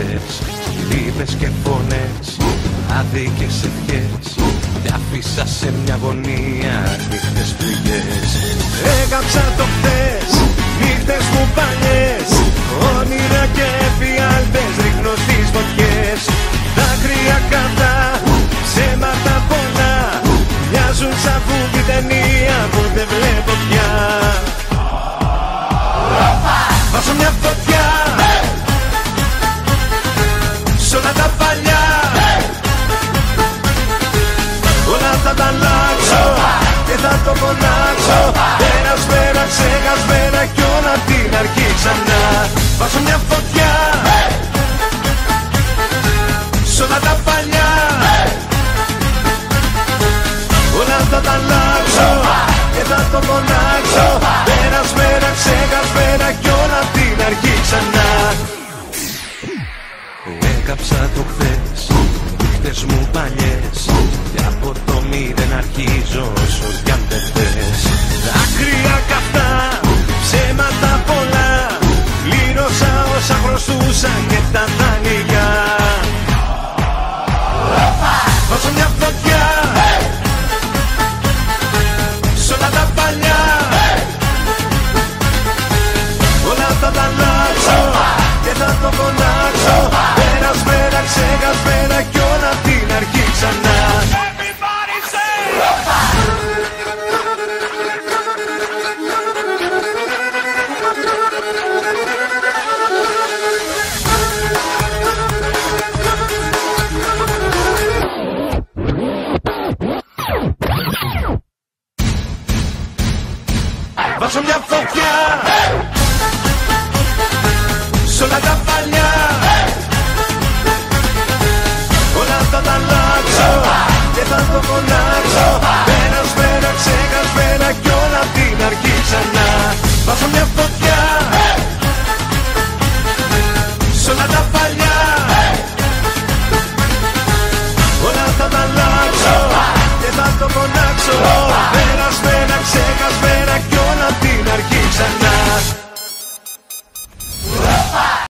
γιορτές, λύπες και φωνές, άδικες ευχές, κι άφησα σε μια γωνία νύχτες πληγές. Έκαψα το χθες, νύχτες μου παλιές, όνειρα και εφιάλτες ρίχνω στις φωτιές. Δάκρυα κατά, ψέματα πολλά, μοιάζουν σαν βούβη ταινία που δεν βλέπω πια. Βάζω μια φωτιά σ' όλα τα παλιά, όλα θα τα αλλάξω και θα το φωνάξω. Περασμένα, ξεχασμένα κι όλα την αρχή ξανά. Βάζω μια φωτιά σ' όλα τα παλιά, όλα θα τα αλλάξω και θα το φωνάξω. Περασμένα, ξεχασμένα κι όλα την αρχή ξανά. Έκαψα το χθες, νύχτες μου παλιές, και από το μηδέν αρχίζω όσο κι αν δεν θες. Δάκρυα καυτά, ψέματα πολλά, πλήρωσα όσα χρωστούσα και τα δάνεια. Βάζω μια φωτιά σ' όλα τα παλιά, όλα θα τα αλλάξω και θα το φωνάξω. Περασμένα, ξεχασμένα κι όλα την αρχή ξανά. Βάζω μια φωτιά σ' όλα τα